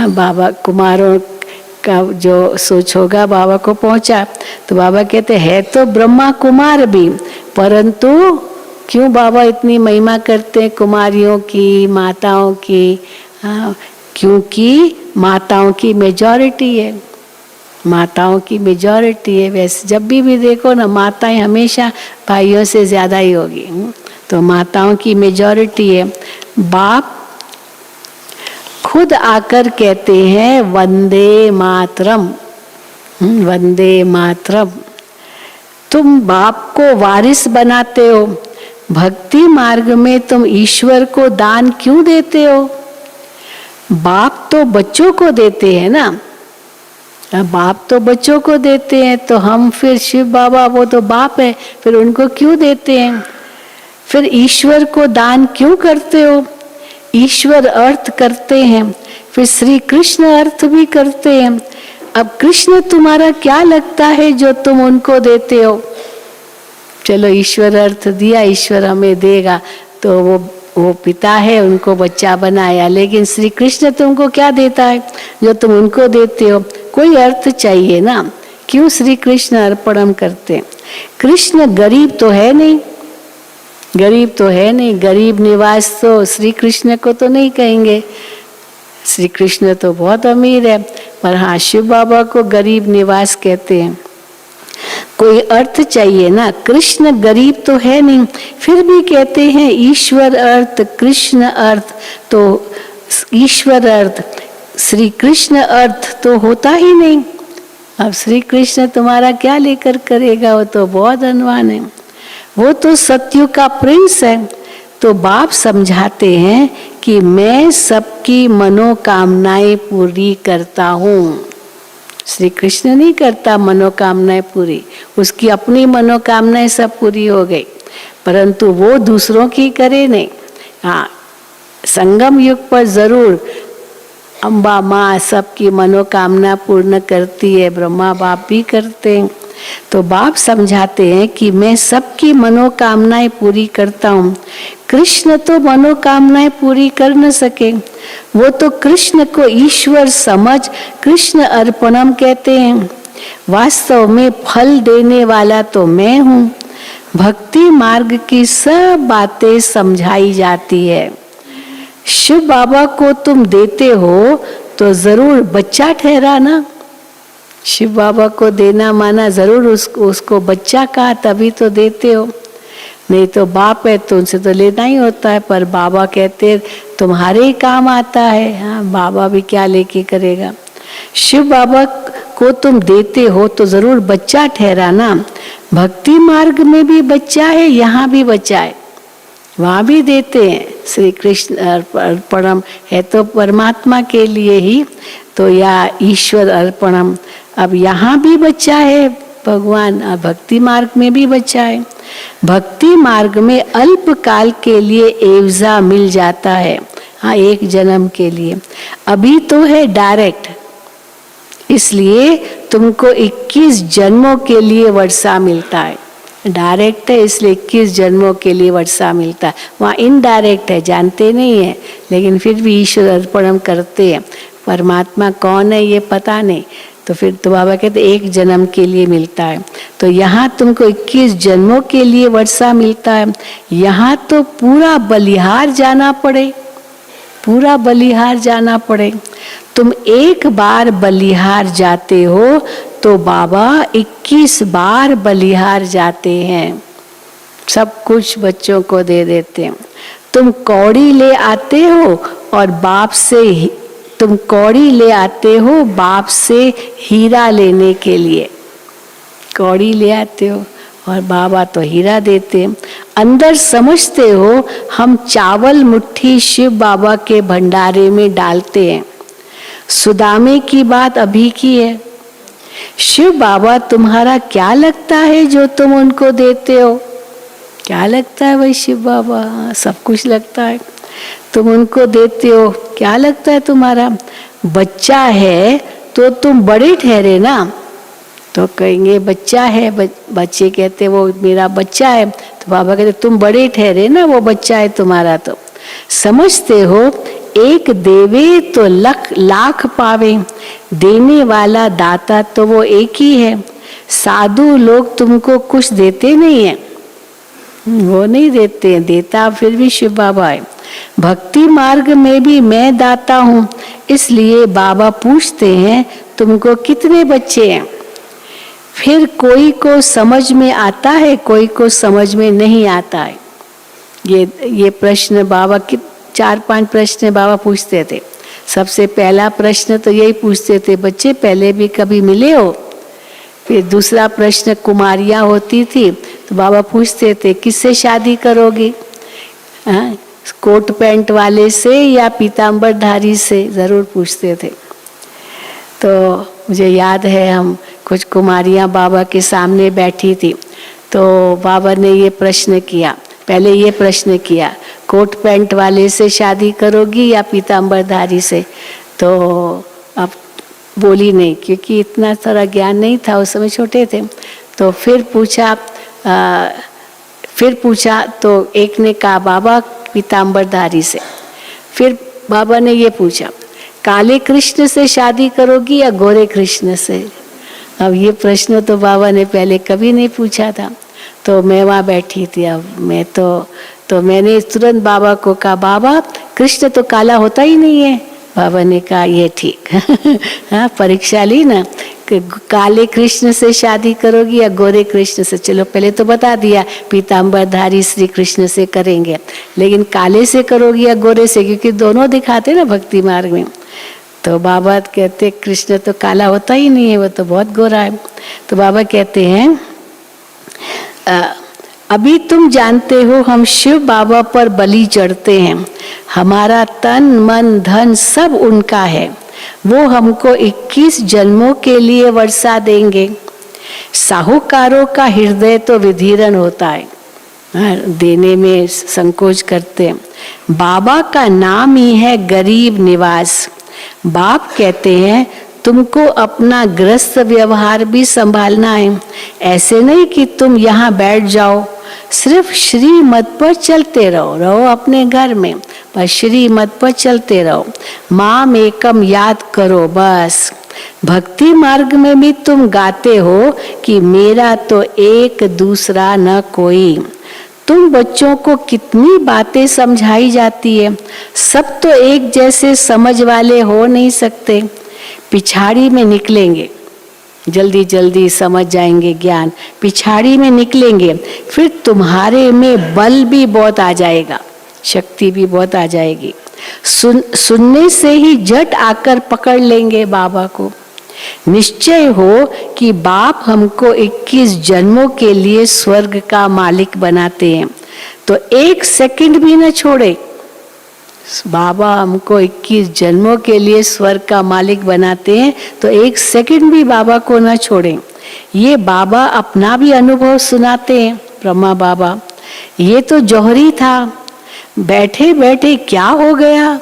बाबा कुमारों का जो सोच होगा बाबा को पहुंचा, तो बाबा कहते है तो ब्रह्मा कुमार भी, परंतु क्यों बाबा इतनी महिमा करते हैं कुमारियों की, माताओं की? क्योंकि माताओं की मेजॉरिटी है, माताओं की मेजॉरिटी है। वैसे जब भी देखो ना, माताएं हमेशा भाइयों से ज्यादा ही होगी। तो माताओं की मेजॉरिटी है। बाप खुद आकर कहते हैं वंदे मातरम, वंदे मातरम। तुम बाप को वारिस बनाते हो। भक्ति मार्ग में तुम ईश्वर को दान क्यों देते हो? बाप तो बच्चों को देते हैं ना। बाप तो बच्चों को देते हैं, तो हम फिर शिव बाबा वो तो बाप है, फिर उनको क्यों देते हैं? फिर ईश्वर को दान क्यों करते हो? ईश्वर अर्थ करते हैं, फिर श्री कृष्ण अर्थ भी करते हैं। अब कृष्ण तुम्हारा क्या लगता है जो तुम उनको देते हो? चलो ईश्वर अर्थ दिया, ईश्वर हमें देगा, तो वो पिता है, उनको बच्चा बनाया, लेकिन श्री कृष्ण तुमको क्या देता है जो तुम उनको देते हो? कोई अर्थ चाहिए ना, क्यों श्री कृष्ण अर्पणम करते? कृष्ण गरीब तो है नहीं, गरीब तो है नहीं, गरीब निवास तो श्री कृष्ण को तो नहीं कहेंगे, श्री कृष्ण तो बहुत अमीर है, पर हाँ शिव बाबा को गरीब निवास कहते हैं। कोई अर्थ चाहिए ना, कृष्ण गरीब तो है नहीं, फिर भी कहते हैं ईश्वर अर्थ कृष्ण अर्थ, तो ईश्वर अर्थ श्री कृष्ण अर्थ तो होता ही नहीं। अब श्री कृष्ण तुम्हारा क्या लेकर करेगा? वो तो बहुत धनवान है, वो तो सत्युग का प्रिंस है। तो बाप समझाते हैं कि मैं सबकी मनोकामनाएं पूरी करता हूँ। श्री कृष्ण नहीं करता मनोकामनाएं पूरी, उसकी अपनी मनोकामनाएं सब पूरी हो गई, परंतु वो दूसरों की करे नहीं। हाँ, संगम युग पर जरूर अम्बा माँ सबकी मनोकामना पूर्ण करती है, ब्रह्मा बाप भी करते हैं। तो बाप समझाते हैं कि मैं सबकी मनोकामनाएं पूरी करता हूँ। कृष्ण तो मनोकामनाएं पूरी कर न सके, वो तो कृष्ण को ईश्वर समझ कृष्ण अर्पणम कहते हैं। वास्तव में फल देने वाला तो मैं हूँ। भक्ति मार्ग की सब बातें समझाई जाती है। शिव बाबा को तुम देते हो तो जरूर बच्चा ठहराना। शिव बाबा को देना माना जरूर उसको बच्चा कहा, तभी तो देते हो, नहीं तो बाप है तो उनसे तो लेना ही होता है। पर बाबा कहते तुम्हारे ही काम आता है। हाँ, बाबा भी क्या लेके करेगा। शिव बाबा को तुम देते हो तो जरूर बच्चा ठहराना। भक्ति मार्ग में भी बच्चा है, यहाँ भी बच्चा है, वहाँ भी देते हैं। श्री कृष्ण अर्पणम है तो परमात्मा के लिए ही, तो या ईश्वर अर्पणम। अब यहाँ भी बच्चा है भगवान, भक्ति मार्ग में भी बच्चा है। भक्ति मार्ग में अल्प काल के लिए एवजा मिल जाता है, हाँ, एक जन्म के लिए। अभी तो है डायरेक्ट, इसलिए तुमको 21 जन्मों के लिए वर्षा मिलता है। डायरेक्ट है इसलिए 21 जन्मों के लिए वर्षा मिलता है। वहाँ इनडायरेक्ट है, जानते नहीं है, लेकिन फिर भी ईश्वर अर्पणम करते हैं। परमात्मा कौन है ये पता नहीं, तो फिर तो बाबा कहते एक जन्म के लिए मिलता है। तो यहाँ तुमको 21 जन्मों के लिए वर्षा मिलता है। यहाँ तो पूरा बलिहार जाना पड़े, पूरा बलिहार जाना पड़े। तुम एक बार बलिहार जाते हो तो बाबा 21 बार बलिहार जाते हैं, सब कुछ बच्चों को दे देते हैं। तुम कौड़ी ले आते हो और बाप से, तुम कौड़ी ले आते हो बाप से हीरा लेने के लिए, कौड़ी ले आते हो और बाबा तो हीरा देते हैं। अंदर समझते हो हम चावल मुट्ठी शिव बाबा के भंडारे में डालते हैं। सुदामे की बात अभी की है। शिव बाबा तुम्हारा क्या लगता है जो तुम उनको देते हो? क्या लगता है भाई शिव बाबा? सब कुछ लगता है, तुम उनको देते हो। क्या लगता है तुम्हारा? बच्चा है तो तुम बड़े ठहरे ना, तो कहेंगे बच्चा है, बच्चे कहते वो मेरा बच्चा है, तो बाबा कहते तुम बड़े ठहरे ना, वो बच्चा है तुम्हारा। तो समझते हो एक देवे तो लाख पावे, देने वाला दाता तो वो एक ही है। साधु लोग तुमको कुछ देते नहीं है, वो नहीं देते हैं, देता फिर भी शिव बाबा है। भक्ति मार्ग में भी मैं दाता हूँ, इसलिए बाबा पूछते हैं तुमको कितने बच्चे हैं। फिर कोई को समझ में आता है, कोई को समझ में नहीं आता है। ये प्रश्न बाबा की 4-5 प्रश्न बाबा पूछते थे। सबसे पहला प्रश्न तो यही पूछते थे, बच्चे पहले भी कभी मिले हो? फिर दूसरा प्रश्न कुमारियाँ होती थी तो बाबा पूछते थे किससे शादी करोगी? हाँ, कोट पैंट वाले से या पीताम्बरधारी से, जरूर पूछते थे। तो मुझे याद है हम कुछ कुमारियाँ बाबा के सामने बैठी थी, तो बाबा ने ये प्रश्न किया, पहले ये प्रश्न किया, कोट पैंट वाले से शादी करोगी या पीताम्बरधारी से? तो अब बोली नहीं, क्योंकि इतना सारा ज्ञान नहीं था, उस समय छोटे थे। तो फिर पूछा तो एक ने कहा बाबा पीताम्बरधारी से। फिर बाबा ने ये पूछा, काले कृष्ण से शादी करोगी या गोरे कृष्ण से? अब ये प्रश्न तो बाबा ने पहले कभी नहीं पूछा था। तो मैं वहाँ बैठी थी, अब मैं तो मैंने तुरंत बाबा को कहा, बाबा कृष्ण तो काला होता ही नहीं है। बाबा ने कहा ये ठीक। हाँ, परीक्षा ली ना, काले कृष्ण से शादी करोगी या गोरे कृष्ण से? चलो पहले तो बता दिया पीताम्बरधारी श्री कृष्ण से करेंगे, लेकिन काले से करोगी या गोरे से, क्योंकि दोनों दिखाते ना भक्ति मार्ग में। तो बाबा कहते कृष्ण तो काला होता ही नहीं है, वो तो बहुत गोरा है। तो बाबा कहते हैं अभी तुम जानते हो हम शिव बाबा पर बलि चढ़ते हैं, हमारा तन मन धन सब उनका है, वो हमको 21 जन्मों के लिए वर्षा देंगे। साहूकारों का हृदय तो विधीरण होता है, देने में संकोच करते हैं। बाबा का नाम ही है गरीब निवास। बाप कहते हैं तुमको अपना गृहस्थ व्यवहार भी संभालना है, ऐसे नहीं कि तुम यहाँ बैठ जाओ, सिर्फ श्रीमत पर चलते रहो अपने घर में, पर श्रीमत पर चलते रहो। माम एकम याद करो बस। भक्ति मार्ग में भी तुम गाते हो कि मेरा तो एक दूसरा न कोई। तुम बच्चों को कितनी बातें समझाई जाती है, सब तो एक जैसे समझ वाले हो नहीं सकते। पिछाड़ी में निकलेंगे, जल्दी जल्दी समझ जाएंगे ज्ञान, पिछाड़ी में निकलेंगे, फिर तुम्हारे में बल भी बहुत आ जाएगा, शक्ति भी बहुत आ जाएगी। सुनने से ही झट आकर पकड़ लेंगे बाबा को। निश्चय हो कि बाप हमको 21 जन्मों के लिए स्वर्ग का मालिक बनाते हैं, तो एक सेकंड भी न छोड़े। बाबा हमको 21 जन्मों के लिए स्वर्ग का मालिक बनाते हैं, तो एक सेकंड भी बाबा को न छोड़ें। ये बाबा अपना भी अनुभव सुनाते हैं, ब्रह्मा बाबा। ये तो जौहरी था, बैठे बैठे क्या हो गया,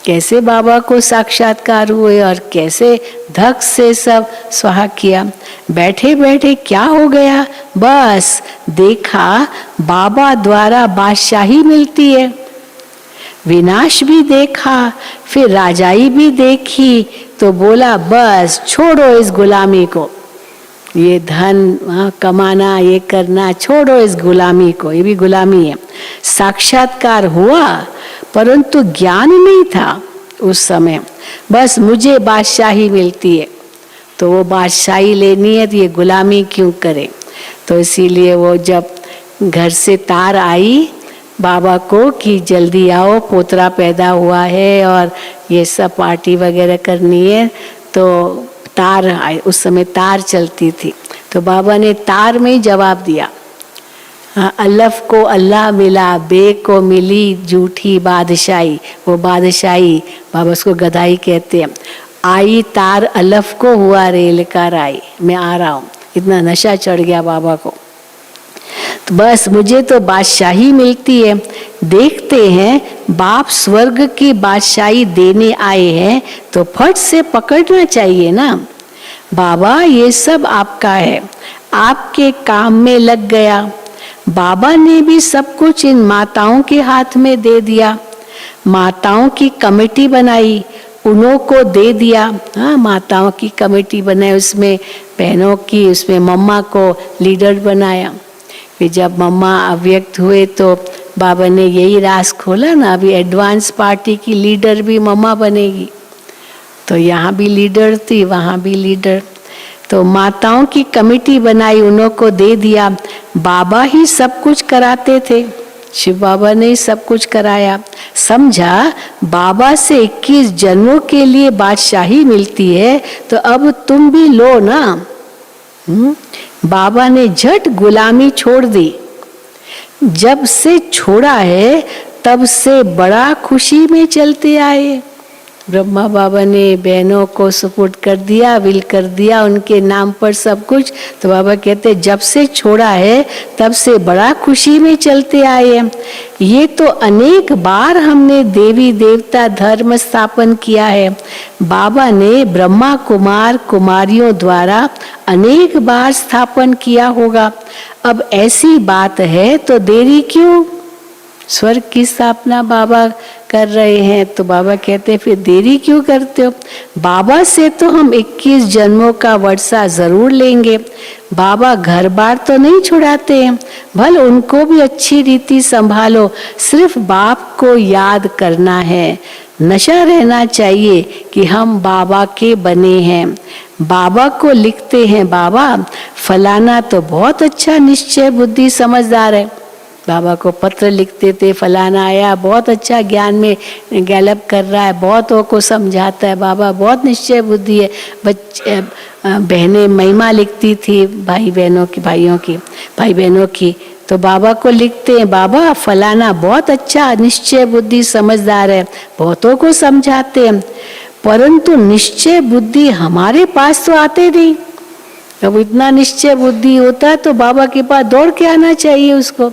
कैसे बाबा को साक्षात्कार हुए और कैसे धक से सब स्वाहा किया। बैठे बैठे क्या हो गया, बस देखा बाबा द्वारा बादशाही मिलती है। विनाश भी देखा, फिर राजाई भी देखी, तो बोला बस छोड़ो इस गुलामी को, ये धन कमाना, ये करना, छोड़ो इस गुलामी को, ये भी गुलामी है। साक्षात्कार हुआ परंतु ज्ञान नहीं था उस समय, बस मुझे बादशाही मिलती है, तो वो बादशाही लेनी है तो ये गुलामी क्यों करे। तो इसीलिए वो जब घर से तार आई बाबा को कि जल्दी आओ, पोतरा पैदा हुआ है और ये सब पार्टी वगैरह करनी है, तो तार आए, उस समय तार चलती थी, तो बाबा ने तार में ही जवाब दिया। अल्लाफ को अल्लाह मिला, बे को मिली झूठी बादशाही। वो बादशाही बाबा उसको गधाई कहते हैं। आई तार अल्लाफ को, हुआ रेल का राई, मैं आ रहा हूँ। इतना नशा चढ़ गया बाबा को, तो बस मुझे तो बादशाही मिलती है। देखते हैं बाप स्वर्ग की बादशाही देने आए हैं, तो फट से पकड़ना चाहिए ना। बाबा ये सब आपका है, आपके काम में लग गया। बाबा ने भी सब कुछ इन माताओं के हाथ में दे दिया। माताओं की कमेटी बनाई, उन्हों को दे दिया। हाँ, माताओं की कमेटी बनाई, उसमें बहनों की, उसमें मम्मा को लीडर बनाया। फिर जब मम्मा अव्यक्त हुए तो बाबा ने यही राज खोला ना, अभी एडवांस पार्टी की लीडर भी मम्मा बनेगी। तो यहाँ भी लीडर थी, वहाँ भी लीडर। तो माताओं की कमेटी बनाई, उन्हों को दे दिया। बाबा ही सब कुछ कराते थे, शिव बाबा ने सब कुछ कराया। समझा बाबा से 21 जन्मों के लिए बादशाही मिलती है, तो अब तुम भी लो ना। बाबा ने झट गुलामी छोड़ दी। जब से छोड़ा है तब से बड़ा खुशी में चलते आए। ब्रह्मा बाबा ने बहनों को सपोर्ट कर दिया, विल कर दिया उनके नाम पर सब कुछ। तो बाबा कहते जब से छोड़ा है तब से बड़ा खुशी में चलते आए हैं। ये तो अनेक बार हमने देवी देवता धर्म स्थापन किया है। बाबा ने ब्रह्मा कुमार कुमारियों द्वारा अनेक बार स्थापन किया होगा। अब ऐसी बात है तो देरी क्यों? स्वर्ग की स्थापना बाबा कर रहे हैं, तो बाबा कहते हैं फिर देरी क्यों करते हो? बाबा से तो हम 21 जन्मों का वर्षा जरूर लेंगे। बाबा घर बार तो नहीं छुड़ाते हैं, भले उनको भी अच्छी रीति संभालो, सिर्फ बाप को याद करना है। नशा रहना चाहिए कि हम बाबा के बने हैं। बाबा को लिखते हैं, बाबा फलाना तो बहुत अच्छा निश्चय बुद्धि समझदार है। बाबा को पत्र लिखते थे, फलाना आया बहुत अच्छा ज्ञान में गैलप कर रहा है, बहुतों को समझाता है, बाबा बहुत निश्चय बुद्धि है। बच्चे बहनें महिमा लिखती थी भाई बहनों की, भाई बहनों की, तो बाबा को लिखते हैं, बाबा फलाना बहुत अच्छा निश्चय बुद्धि समझदार है, बहुतों को समझाते हैं। परंतु निश्चय बुद्धि हमारे पास तो आते नहीं। अब इतना निश्चय बुद्धि होता तो बाबा के पास दौड़ के आना चाहिए उसको,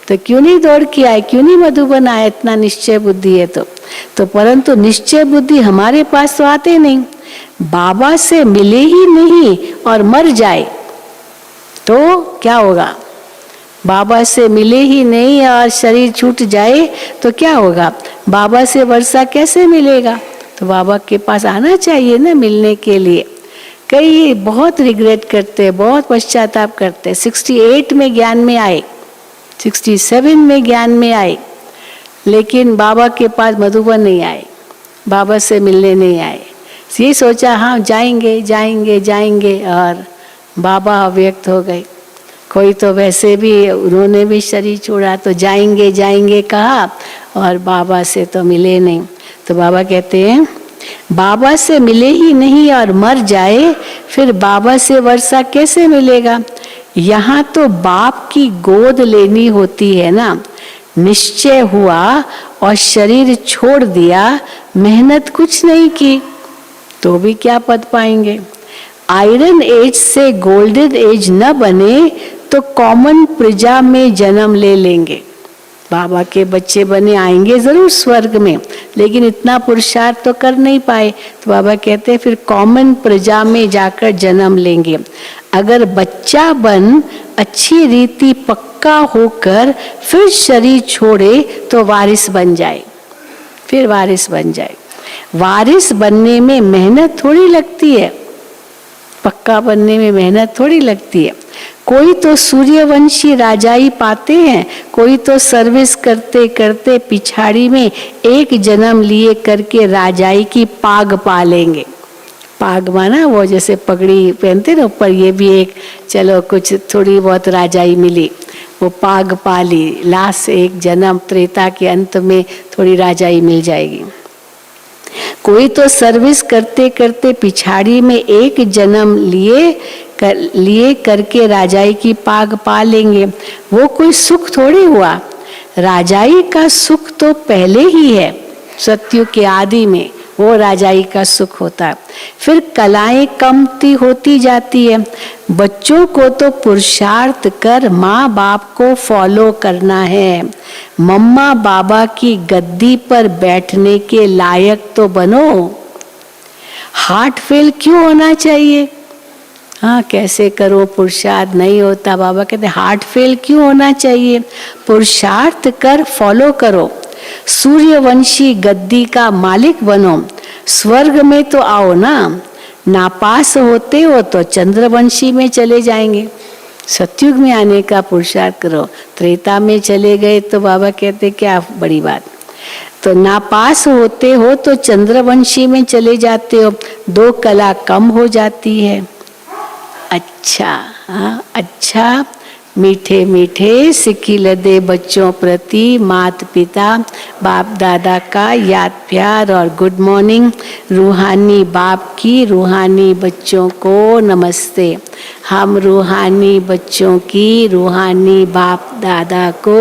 तो क्यों नहीं दौड़ के आए, क्यों नहीं मधुबन आए? इतना निश्चय बुद्धि है तो परंतु निश्चय बुद्धि हमारे पास तो आते नहीं। बाबा से मिले ही नहीं और मर जाए तो क्या होगा? बाबा से मिले ही नहीं और शरीर छूट जाए तो क्या होगा? बाबा से वर्षा कैसे मिलेगा? तो बाबा के पास आना चाहिए ना मिलने के लिए। कई बहुत रिग्रेट करते, बहुत पश्चाताप करते। 68 में ज्ञान में आए, 67 में ज्ञान में आए, लेकिन बाबा के पास मधुबन नहीं आए, बाबा से मिलने नहीं आए। ये सोचा हाँ जाएंगे जाएंगे जाएंगे, और बाबा अव्यक्त हो गए। कोई तो वैसे भी उन्होंने भी शरीर छोड़ा, तो जाएंगे जाएंगे कहा और बाबा से तो मिले नहीं। तो बाबा कहते हैं बाबा से मिले ही नहीं और मर जाए, फिर बाबा से वर्षा कैसे मिलेगा? यहाँ तो बाप की गोद लेनी होती है ना। निश्चय हुआ और शरीर छोड़ दिया, मेहनत कुछ नहीं की तो भी क्या पद पाएंगे? आयरन एज से गोल्डन एज न बने तो कॉमन प्रजा में जन्म ले लेंगे। बाबा के बच्चे बने आएंगे जरूर स्वर्ग में, लेकिन इतना पुरुषार्थ तो कर नहीं पाए। तो बाबा कहते हैं फिर कॉमन प्रजा में जाकर जन्म लेंगे। अगर बच्चा बन अच्छी रीति पक्का होकर फिर शरीर छोड़े तो वारिस बन जाए, फिर वारिस बन जाए। वारिस बनने में मेहनत थोड़ी लगती है, पक्का बनने में मेहनत थोड़ी लगती है। कोई तो सूर्यवंशी राजाई पाते हैं, कोई तो सर्विस करते करते पिछाड़ी में एक जन्म लिए करके राजाई की पाग पा लेंगे। पाग माना वो जैसे पगड़ी पहनते ना ऊपर, ये भी एक चलो कुछ थोड़ी बहुत राजाई मिली, वो पाग पा ली। लास्ट एक जन्म त्रेता के अंत में थोड़ी राजाई मिल जाएगी। कोई तो सर्विस करते करते पिछाड़ी में एक जन्म लिए करके राजाई की पाग पा लेंगे। वो कोई सुख थोड़ी हुआ, राजाई का सुख तो पहले ही है, सत्युग के आदि में वो राजाई का सुख होता है। फिर कलाएं कमती होती जाती है। बच्चों को तो पुरुषार्थ कर माँ बाप को फॉलो करना है। मम्मा बाबा की गद्दी पर बैठने के लायक तो बनो। हार्ट फेल क्यों होना चाहिए? हाँ कैसे करो, पुरुषार्थ नहीं होता। बाबा कहते हार्ट फेल क्यों होना चाहिए? पुरुषार्थ कर फॉलो करो, सूर्यवंशी गद्दी का मालिक बनो। स्वर्ग में तो आओ ना, नापास होते हो तो चंद्रवंशी में चले जाएंगे। सतयुग में आने का पुरुषार्थ करो। त्रेता में चले गए तो बाबा कहते क्या बड़ी बात। तो नापास होते हो तो चंद्रवंशी में चले जाते हो, 2 कला कम हो जाती है। अच्छा हाँ, अच्छा मीठे मीठे सिक्किल दे बच्चों प्रति माता पिता बाप दादा का याद प्यार और गुड मॉर्निंग। रूहानी बाप की रूहानी बच्चों को नमस्ते। हम रूहानी बच्चों की रूहानी बाप दादा को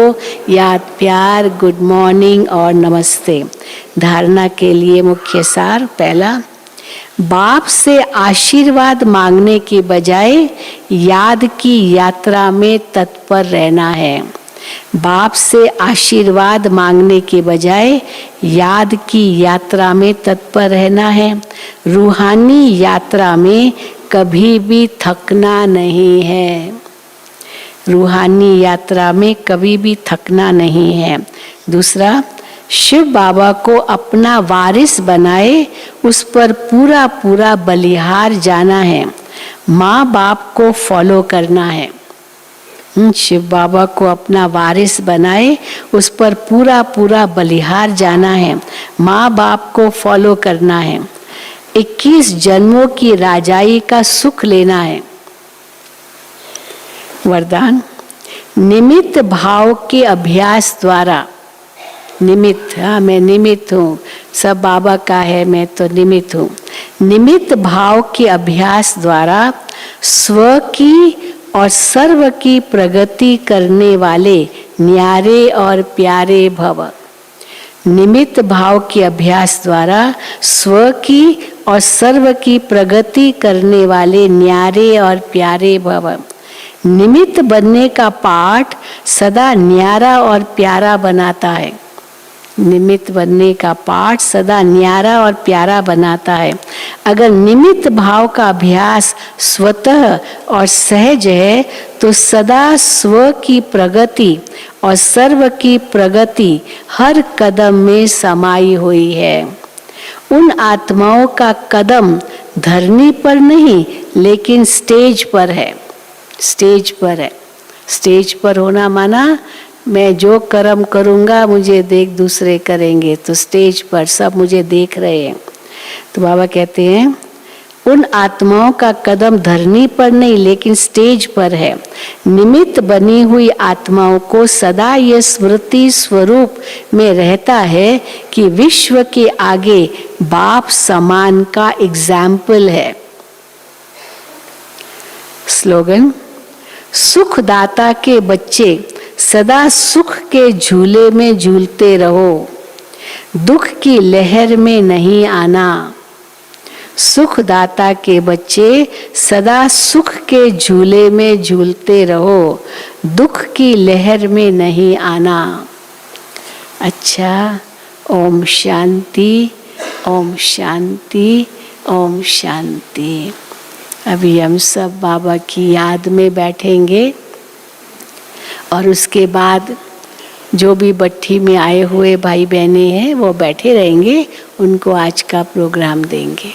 याद प्यार गुड मॉर्निंग और नमस्ते। धारणा के लिए मुख्य सार। पहला, बाप से आशीर्वाद मांगने के बजाय याद की यात्रा में तत्पर रहना है। बाप से आशीर्वाद मांगने के बजाय याद की यात्रा में तत्पर रहना है। रूहानी यात्रा में कभी भी थकना नहीं है। रूहानी यात्रा में कभी भी थकना नहीं है। दूसरा, शिव बाबा को अपना वारिस बनाए, उस पर पूरा पूरा बलिहार जाना है। माँ बाप को फॉलो करना है। शिव बाबा को अपना वारिस बनाए, उस पर पूरा पूरा बलिहार जाना है। माँ बाप को फॉलो करना है। 21 जन्मों की राजाई का सुख लेना है। वरदान, निमित्त भाव के अभ्यास द्वारा। निमित्त, हाँ मैं निमित्त हूँ, सब बाबा का है, मैं तो निमित्त हूँ। निमित्त भाव के अभ्यास द्वारा स्व की और सर्व की प्रगति करने वाले न्यारे और प्यारे भव। निमित्त भाव के अभ्यास द्वारा स्व की और सर्व की प्रगति करने वाले न्यारे और प्यारे भव। निमित्त बनने का पाठ सदा न्यारा और प्यारा बनाता है। निमित्त बनने का पाठ सदा न्यारा और प्यारा बनाता है। अगर निमित्त भाव का अभ्यास स्वतः और सहज है तो सदा स्व की प्रगति और सर्व की प्रगति हर कदम में समाई हुई है। उन आत्माओं का कदम धरनी पर नहीं लेकिन स्टेज पर है। स्टेज पर है। स्टेज पर होना माना मैं जो कर्म करूँगा मुझे देख दूसरे करेंगे, तो स्टेज पर सब मुझे देख रहे हैं। तो बाबा कहते हैं उन आत्माओं का कदम धरनी पर नहीं लेकिन स्टेज पर है। निमित्त बनी हुई आत्माओं को सदा यह स्मृति स्वरूप में रहता है कि विश्व के आगे बाप समान का एग्जाम्पल है। स्लोगन, सुखदाता के बच्चे सदा सुख के झूले में झूलते रहो, दुख की लहर में नहीं आना। सुखदाता के बच्चे सदा सुख के झूले में झूलते रहो, दुख की लहर में नहीं आना। अच्छा, ओम शांति, ओम शांति, ओम शांति। अभी हम सब बाबा की याद में बैठेंगे और उसके बाद जो भी भट्ठी में आए हुए भाई बहनें हैं वो बैठे रहेंगे, उनको आज का प्रोग्राम देंगे।